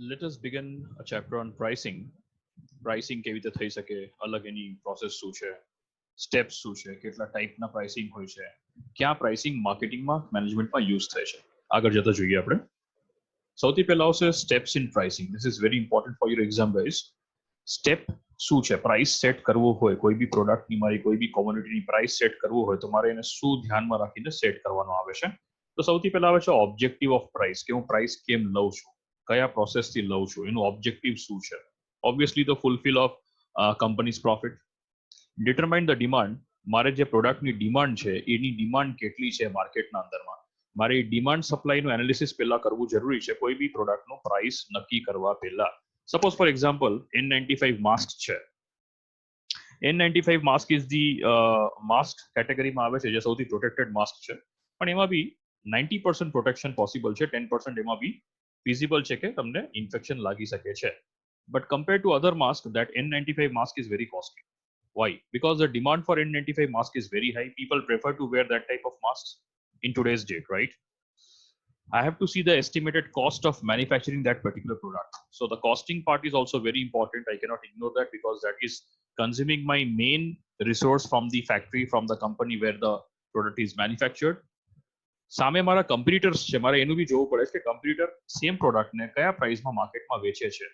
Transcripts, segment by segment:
Let us begin a chapter on pricing. Pricing કેવી રીતે થઈ શકે, અલગ એની પ્રોસેસ શું છે, સ્ટેપ્સ શું છે, કેટલા ટાઈપના પ્રાઇસિંગ હોય છે, ક્યાં પ્રાઇસિંગ માર્કેટિંગમાં મેનેજમેન્ટમાં યુઝ થાય છે, આગળ જતા જોઈએ આપણે. સૌથી પહેલા આવશે steps in pricing. This is very important for your exam guys. Step શું છે? પ્રાઇસ સેટ કરવું હોય કોઈ બી પ્રોડક્ટની, મારી કોઈ બી કોમોડિટીની પ્રાઇસ સેટ કરવું હોય તો મારે એને શું ધ્યાનમાં રાખીને સેટ કરવાનું આવે છે? તો સૌથી પહેલા આવે છે ઓબ્જેક્ટિવ ઓફ પ્રાઇસ, કે હું પ્રાઇસ કેમ લઉં છું, કયા પ્રોસેસથી લઉં છું, એનું ઓબ્જેક્ટિવ શું છે. ઓબ્વિયસલી તો fulfil of companies profit. Determine the demand. મારે જે પ્રોડક્ટની ડિમાન્ડ છે એની ડિમાન્ડ કેટલી છે માર્કેટના અંદરમાં, મારે ડિમાન્ડ સપ્લાયનું એનાલિસિસ પહેલા કરવું જરૂરી છે કોઈ બી પ્રોડક્ટનો પ્રાઇસ નક્કી કરવા પહેલા. Suppose for example N95 mask છે. N95 mask is the mask કેટેગરીમાં આવે છે જે સૌથી પ્રોટેક્ટેડ માસ્ક છે, પણ એમાં બી 90% પ્રોટેક્શન પોસિબલ છે, 10% એમાં બી ફિઝિબલ છે કે તમને ઇન્ફેક્શન લાગી શકે છે. But compared to other masks, that N95 mask is very costly. Why? Because the demand for N95 mask is very high. People prefer to wear that type of masks in today's date, right? I have to see the estimated cost of manufacturing that particular product. So the costing part is also very important. I cannot ignore that because that is consuming my main resource from the factory, from the company where the product is manufactured. સામે મારા કમ્પિટિટર્સ છે, મારે એનું બી જોવું પડે કે કમ્પિટિટર same પ્રોડક્ટને કયા પ્રાઇસમાં માર્કેટમાં વેચે છે.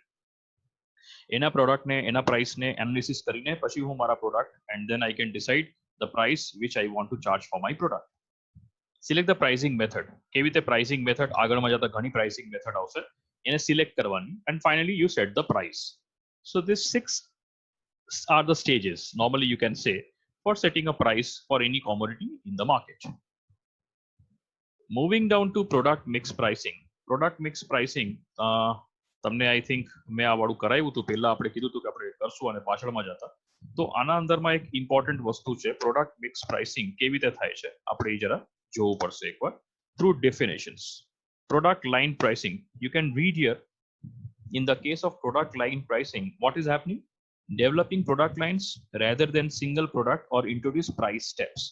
એના પ્રોડક્ટને, એના પ્રાઇસને એનાલિસિસ કરીને પછી હું મારા product and then I can decide the price which I want to charge for my product. Select the pricing method. કેવી રીતે પ્રાઇસિંગ મેથડ, આગળમાં જતા ઘણી પ્રાઇસિંગ મેથડ આવશે, એને સિલેક્ટ કરવાની and finally you set the price. So this 6 are the stages normally you can say for setting a price for any commodity in the market. Moving down to product mix pricing. Product mix pricing, તમને I think મેં આ વાળું કરાવ્યું હતું, પહેલા આપણે કીધું હતું કે આપણે કરશું અને પાછળમાં જતા. તો આના અંદરમાં એક ઇમ્પોર્ટન્ટ વસ્તુ છે પ્રોડક્ટ મિક્સ પ્રાઇસિંગ કેવી રીતે થાય છે, આપણે એ જરા જોવું પડશે એકવાર. Through definitions. Product line pricing, you can read here. In the case of product line pricing, what is happening? Developing product lines rather than single product or introduce price steps.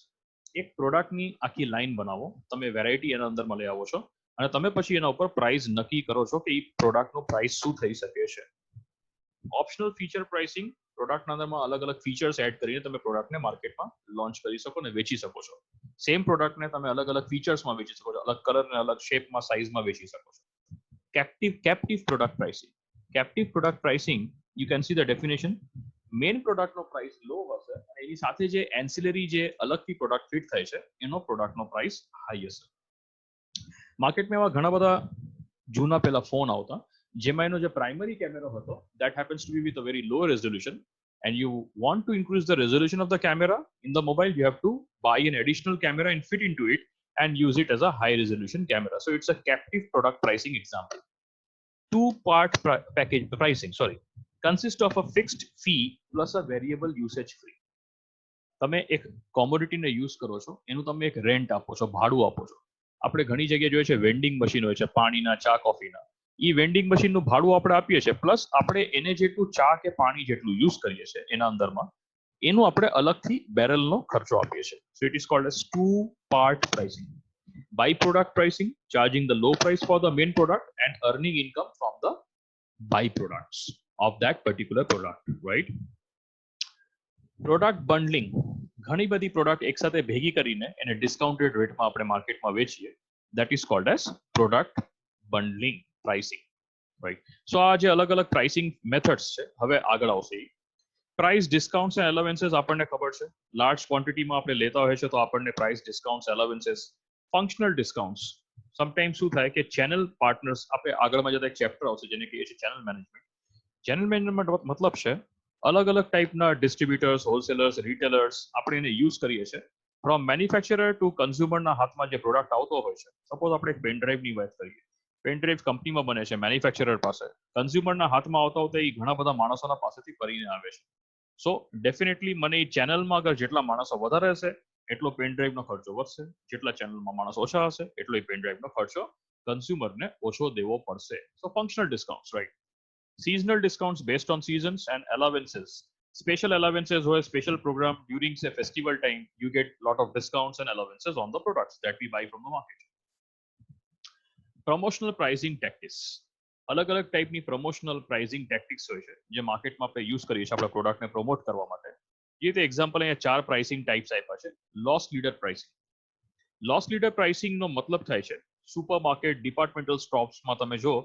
એક પ્રોડક્ટની આખી લાઈન બનાવો, તમે variety એના અંદરમાં લઈ આવો છો અને તમે પછી એના ઉપર પ્રાઇસ નક્કી કરો છો કે એ પ્રોડક્ટનો પ્રાઇસ શું થઈ શકે છે. ઓપ્શનલ ફીચર પ્રાઇસિંગ, પ્રોડક્ટના અંદરમાં અલગ અલગ ફીચર્સ એડ કરીને તમે પ્રોડક્ટને માર્કેટમાં લોન્ચ કરી શકો અને વેચી શકો છો. સેમ પ્રોડક્ટને તમે અલગ અલગ ફીચર્સમાં વેચી શકો છો, અલગ કલર અને અલગ શેપમાં, સાઇઝમાં વેચી શકો છો. Captive product pricing. Captive product pricing, you can see the definition. Main પ્રોડક્ટનો પ્રાઇસ લો હશે અને એની સાથે જે એન્સિલરી જે અલગથી પ્રોડક્ટ ફિટ થાય છે એનો પ્રોડક્ટનો પ્રાઇસ હાઈ હશે. માર્કેટમાં એવા ઘણા બધા જૂના પેલા ફોન આવતા જેમાં એનો જે પ્રાઇમરી કેમેરો હતો that happens to be with a very low resolution and you want to increase the resolution of the camera in the mobile, you have to buy an additional camera and fit into it and use it as a high resolution camera. So it's a captive product pricing example. Two-part package pricing, consists of a fixed fee plus a variable usage fee. તમે એક કોમોડિટીને use કરો છો, એનું તમે એક rent આપો છો, ભાડું આપો છો. આપણે ઘણી જગ્યાએ જોઈએ છે વેન્ડિંગ મશીન હોય છે પાણીના, ચા કોફીના. એ વેન્ડિંગ મશીનનું ભાડું આપણે આપીએ છીએ, પ્લસ આપણે એને જેટલું ચા કે પાણી જેટલું યુઝ કરીએ છીએ એના અંદરમાં એનું આપણે અલગથી બેરલનો ખર્ચો આપીએ છીએ. So it is called as two part pricing. By product pricing, charging the low price for the main product and earning income from the byproducts of that particular product, right? Product bundling. ઘણી બધી product એકસાથે ભેગી કરીને એને discounted રેટમાં આપણે માર્કેટમાં વેચીએ, that is called as product bundling pricing, right? So આ જે અલગ અલગ પ્રાઇસિંગ મેથડ્સ છે, હવે આગળ આવશે. પ્રાઇસ ડિસ્કાઉન્ટ્સ એન્ડ એલાવન્સીસ આપણને ખબર છે, લાર્જ ક્વોન્ટિટીમાં આપણે લેતા હોય છે તો આપણને price discounts, allowances, functional discounts. Sometime શું થાય કે ચેનલ પાર્ટનર્સ, આપણે આગળમાં જતા એક ચેપ્ટર આવશે જેને કહીએ છીએ ચેનલ મેનેજમેન્ટ. ચેનલ મેનેજમેન્ટ મતલબ છે અલગ અલગ ટાઈપના ડિસ્ટ્રીબ્યુટર્સ, હોલસેલર્સ, રિટેલર્સ આપણે એને યુઝ કરીએ છીએ. ફ્રોમ મેન્યુફેક્ચરર ટુ કન્ઝ્યુમરના હાથમાં જે પ્રોડક્ટ આવતો હોય છે, સપોઝ આપણે એક પેન ડ્રાઈવની વાત કરીએ, પેન ડ્રાઈવ કંપનીમાં બને છે મેન્યુફેક્ચરર પાસે, કન્ઝ્યુમરના હાથમાં આવતા આવતા એ ઘણા બધા માણસોના પાસેથી ફરીને આવે છે. સો ડેફિનેટલી મને એ ચેનલમાં અગર જેટલા માણસો વધારે હશે એટલો પેન ડ્રાઈવનો ખર્ચો વધશે, જેટલા ચેનલમાં માણસ ઓછા હશે એટલો એ પેન ડ્રાઈવનો ખર્ચો કન્ઝ્યુમરને ઓછો દેવો પડશે. So functional discounts, right? Seasonal discounts based on seasons and allowances. Special allowances or a special program during say festival time, you get lot of discounts and allowances on the products that we buy from the market. Promotional pricing tactics. अलग अलग टाइपनी promotional pricing tactics હોય છે જે માર્કેટમાં આપણે use કરીએ છીએ આપણા પ્રોડક્ટને પ્રમોટ કરવા માટે. જે રીતે એક્ઝામ્પલ અહીંયા 4 પ્રાઇસિંગ ટાઇપ્સ આપ્યા છે. Loss leader pricing. Loss leader પ્રાઇસિંગનો મતલબ થાય છે સુપરમાર્કેટ ડિપાર્ટમેન્ટલ સ્ટોર્સમાં તમે જો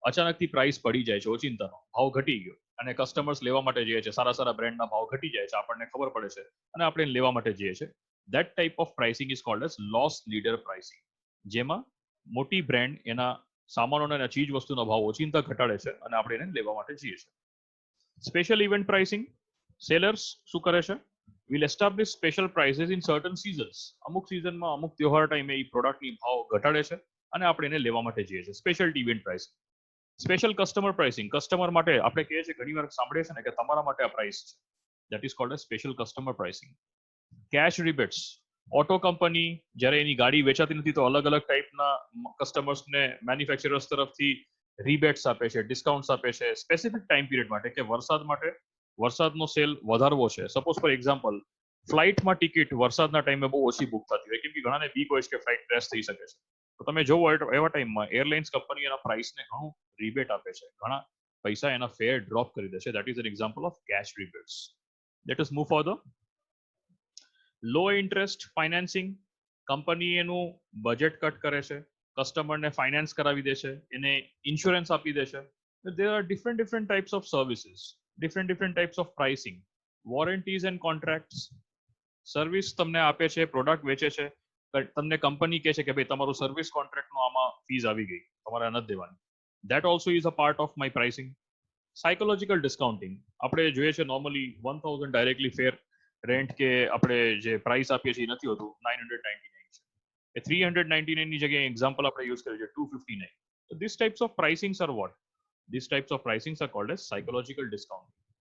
અચાનકથી પ્રાઇસ પડી જાય છે ઓચિંતાનો ભાવ ઘટી ગયો અને કસ્ટમર્સ લેવા માટે જઈએ છે સારા સારા બ્રાન્ડના ભાવ ઘટી જાય છે આપણને ખબર પડે છે અને આપણે લેવા માટે જઈએ છે. that type of pricing is called as loss leader pricing. જેમાં મોટી બ્રાન્ડ એના સામાનોના અને ચીજ વસ્તુનો ભાવ ઓચિંતા ઘટાડે છે અને આપણે એને લેવા માટે જઈએ છે. Special event pricing. સેલર્સ શું કરે છે? will establish special prices in certain seasons. અમુક સિઝનમાં અમુક તહેવાર ટાઈમે એ પ્રોડક્ટની ભાવ ઘટાડે છે અને આપણે એને લેવા માટે જઈએ છે. Special event pricing. Special customer pricing. Customer માટે આપણે કહીએ છીએ ઘણીવાર સાંભળીએ છે ને કે તમારા માટે આ પ્રાઇસ છે. that is called as special customer pricing. Cash rebates. Auto company જ્યારે એની ગાડી વેચાતી નથી તો અલગ અલગ ટાઈપના કસ્ટમર્સને મેન્યુફેક્ચરર્સ તરફથી રિબેટ્સ આપે છે, ડિસ્કાઉન્ટ્સ આપે છે સ્પેસિફિક ટાઈમ પીરિયડ માટે કે વરસાદ માટે વરસાદનો સેલ વધારવો છે. સપોઝ ફોર એક્ઝામ્પલ ફ્લાઇટમાં ટિકિટ વરસાદના ટાઈમે બહુ ઓછી બુક થતી હોય કેમ કે ઘણાને બીક હોય છે કે ફ્લાઇટ ક્રેશ થઈ શકે છે. તો તમે જોવો એવા ટાઈમમાં એરલાઇન્સ કંપની એના પ્રાઇસને ઘણું રિબેટ આપે છે, ઘણા પૈસા એના ફેર ડ્રોપ કરી દે છે. That is an example of cash rebates. Let us move further. Low interest financing. Company એનું બજેટ કટ કરે છે, કસ્ટમરને ફાઇનાન્સ કરાવી દે છે, એને ઇન્સ્યોરન્સ આપી દે છે. there are different types of services, different types of pricing. warranties and contracts. Service તમને આપે છે, પ્રોડક્ટ વેચે છે, તમને કંપની કહે છે કે ભાઈ તમારું સર્વિસ કોન્ટ્રાક્ટનો આમાં ફીસ આવી ગઈ, તમારે નથી દેવાની. that also is a part of my pricing. Psychological discounting. આપણે જોઈએ છે નોર્મલી 1000 ડાયરેક્ટલી ફેર રેન્ટ કે આપણે જે પ્રાઇસ આપીએ છીએ નથી હોતું 999 છે. એ 399 ની જગ્યાએ એક્ઝામ્પલ આપણે યુઝ કરીએ છીએ 259. So these types of pricings are what? These types of pricings are called as psychological discount.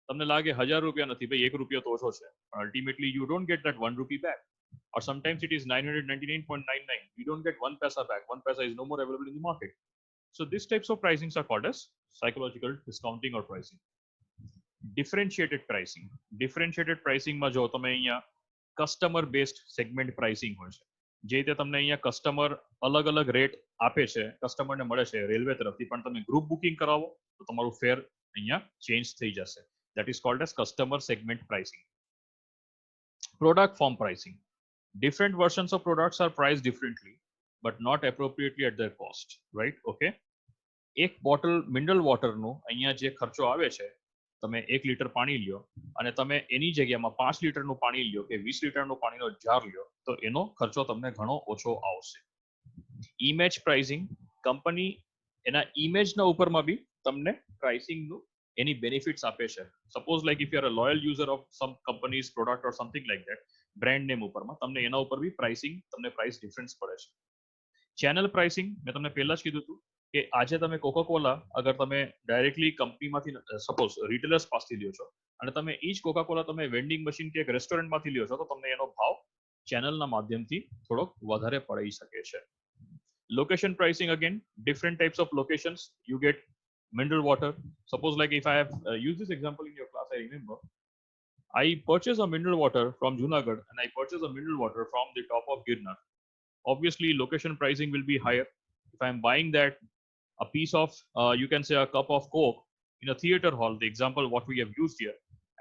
તમને લાગે 1000 રૂપિયા નથી ભાઈ 1 રૂપિયો તો ઓછો છે. Ultimately you don't get that 1 rupee back. Or sometimes it is 999.99. You don't get 1 paisa back. 1 paisa is no more available in the market. So these types of pricings are called as psychological discounting or pricing. Differentiated pricing. Differentiated પ્રાઇસિંગમાં જો તમે અહીંયા customer based segment pricing હોય છે. જે રીતે તમને અહીંયા કસ્ટમર અલગ અલગ રેટ આપે છે, કસ્ટમરને મળે છે રેલવે તરફથી, પણ તમે ગ્રુપ બુકિંગ કરાવો તો તમારું ફેર અહીંયા ચેન્જ થઈ જશે. That is called as customer segment pricing. Product form pricing. different versions of products are priced differently but not appropriately at their cost, right? Okay. એક બોટલ મિનરલ વોટરનો અહીંયા જે ખર્ચો આવે છે, તમે 1 લીટર પાણી લ્યો અને તમે એની જગ્યામાં 5 લીટરનું પાણી લ્યો કે 20 લીટરનું પાણીનો જાર લ્યો તો એનો ખર્ચો તમને ઘણો ઓછો આવશે. Image pricing. કંપની એના ઇમેજના ઉપરમાં બી તમને પ્રાઇસિંગનું એની બેનિફિટ્સ આપે છે. Suppose like if you are a loyal user of some company's product or something like that, brand name ઉપરમાં તમને એના ઉપર બી પ્રાઇસિંગ તમને પ્રાઇસ ડિફરન્સ પડે છે. Channel pricing. મેં તમને પહેલા જ કીધું હતું કે આજે તમે કોકાકોલા અગર તમે ડાયરેક્ટલી કંપનીમાંથી સપોઝ રિટેલર્સ પાસેથી લ્યો છો અને તમે એ જ કોકાકોલા તમે વેન્ડિંગ મશીન કે એક રેસ્ટોરન્ટમાંથી લ્યો છો તો તમને એનો ભાવ ચેનલના માધ્યમથી થોડોક વધારે પડી શકે છે. Location pricing. Again different types of locations. You get mineral water. Suppose like if I have used this example in your class, I remember I purchase a mineral water from Junagadh and I purchase a mineral water from the top of Girnar. Obviously location pricing will be higher. If I am buying that a piece of you can say a cup of Coke in a theater hall, the example what we have used here,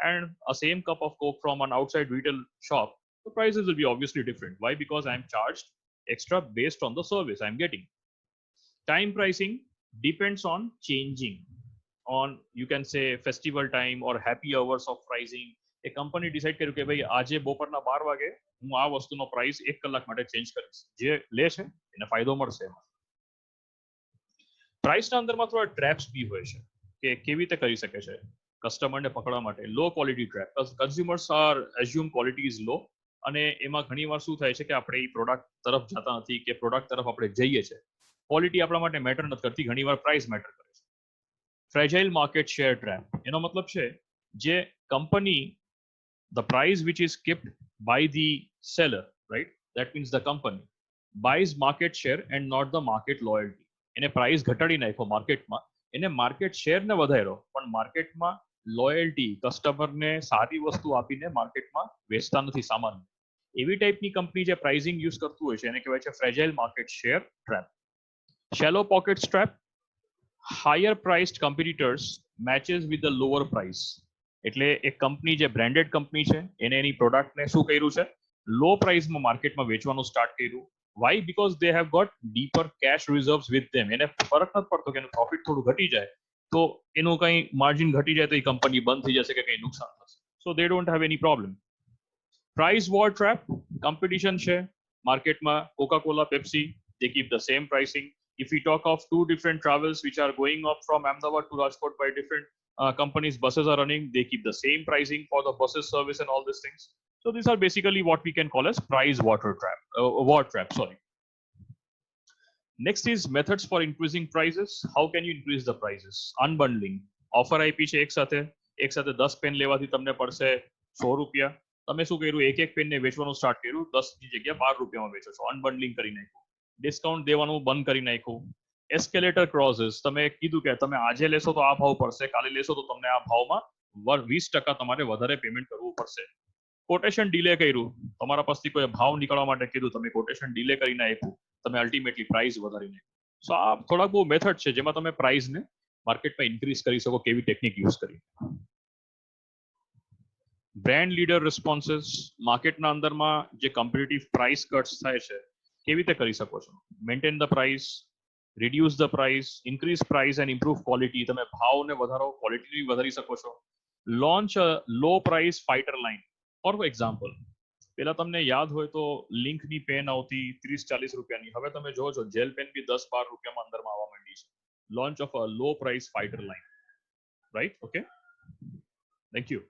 and a same cup of Coke from an outside retail shop, the prices will be obviously different. Why? Because I am charged extra based on the service I am getting. Time pricing depends on changing on, you can say, festival time or happy hours of pricing. A company decide કર્યું કે ભાઈ આજે બપોરના 12 વાગે હું આ વસ્તુનો price 1 કલાક માટે ચેન્જ કરીશ, જે લે છે એને ફાયદો મળશે. પ્રાઇસના અંદરમાં થોડા ટ્રેપ્સ બી હોય છે કે કેવી રીતે કરી શકે છે કસ્ટમરને પકડવા માટે. Low quality trap. Consumers are assume quality is low અને એમાં ઘણીવાર શું થાય છે કે આપણે એ પ્રોડક્ટ તરફ જતા નથી કે પ્રોડક્ટ તરફ આપણે જઈએ છે. ક્વોલિટી આપણા માટે મેટર નથી કરતી, ઘણીવાર પ્રાઇસ મેટર કરે છે. Fragile market share trap. એનો મતલબ છે જે company the price which is kept by the seller, right? That means the company buys market share and not the market loyalty. એને પ્રાઇસ ઘટાડી નાખ્યો માર્કેટમાં, એને માર્કેટ શેર ને વધાર્યો પણ માર્કેટમાં લોયલ્ટી કસ્ટમરને સારી વસ્તુ આપીને માર્કેટમાં વેચતા નથી સામાન. એવી ટાઈપની કંપની જે પ્રાઇસિંગ યુઝ કરતું હોય છે એને કહેવાય છે fragile market share trap. Shallow pocket trap. higher priced competitors matches with the lower price. એટલે એક કંપની જે બ્રાન્ડેડ કંપની છે એને એની પ્રોડક્ટને શું કર્યું છે લો પ્રાઇસમાં માર્કેટમાં વેચવાનું સ્ટાર્ટ કર્યું. Why? Because they have got deeper cash reserves with them. એને ફરક નથી પડતો કે એનું પ્રોફિટ થોડું ઘટી જાય તો એનું કંઈ માર્જિન ઘટી જાય તો એ કંપની બંધ થઈ જશે કે કંઈ નુકસાન થશે. So they don't have any problem. Price war trap, competition છે માર્કેટમાં, Coca Cola, Pepsi, they keep the same pricing. If we talk of two different travels which are going up from Ahmedabad to Rajkot by different companies, buses are running, they keep the same pricing for the buses service and all these things. So these are basically what we can call as price water trap, war trap, sorry. Next is methods for increasing prices. How can you increase the prices? Unbundling. Offer આપી છે એક સાથે 10 pen લેવાથી તમને પડશે 100 રૂપિયા. તમે શું કર્યું, એક પેનને વેચવાનું સ્ટાર્ટ કર્યું, 10 ની જગ્યાએ 12 રૂપિયામાં વેચો છો. અનબન્ડલિંગ કરી નાખ્યું, ડિસ્કાઉન્ટ દેવાનું બંધ કરી નાખ્યું. એસ્કેલેટર ક્લોઝિસ, તમે કીધું કે તમે આજે લેશો તો આ ભાવ પડશે, કાલે લેશો તો તમને આ ભાવમાં 20% તમારે વધારે પેમેન્ટ કરવું પડશે. કોટેશન ડિલે કર્યું, તમારા પાસેથી કોઈ ભાવ નીકળવા માટે કીધું, તમે કોટેશન ડિલે કરીને આપ્યું, તમે અલ્ટિમેટલી પ્રાઇસ વધારી નાખ્યું. સો આ થોડાક બહુ મેથડ છે જેમાં તમે પ્રાઇસને માર્કેટમાં ઇન્ક્રીઝ કરી શકો કેવી ટેકનિક યુઝ કરી. બ્રાન્ડ લીડર રિસ્પોન્સીસ, માર્કેટના અંદરમાં જે કોમ્પિટિટિવ પ્રાઇસ કટ્સ થાય છે કેવી રીતે કરી શકો છો. Maintain the price, reduce the price, increase price and improve quality. તમે ભાવને વધારો, ક્વોલિટી વધારી શકો છો. Launch a low price fighter line. For example, પેલા તમને યાદ હોય તો લિંકની પેન આવતી 30-40 રૂપિયાની, હવે તમે જોવો છો જેલ પેન બી 10-12 રૂપિયામાં અંદરમાં આવવા માંડી છે. Launch of a low price fighter line, right? Okay, thank you.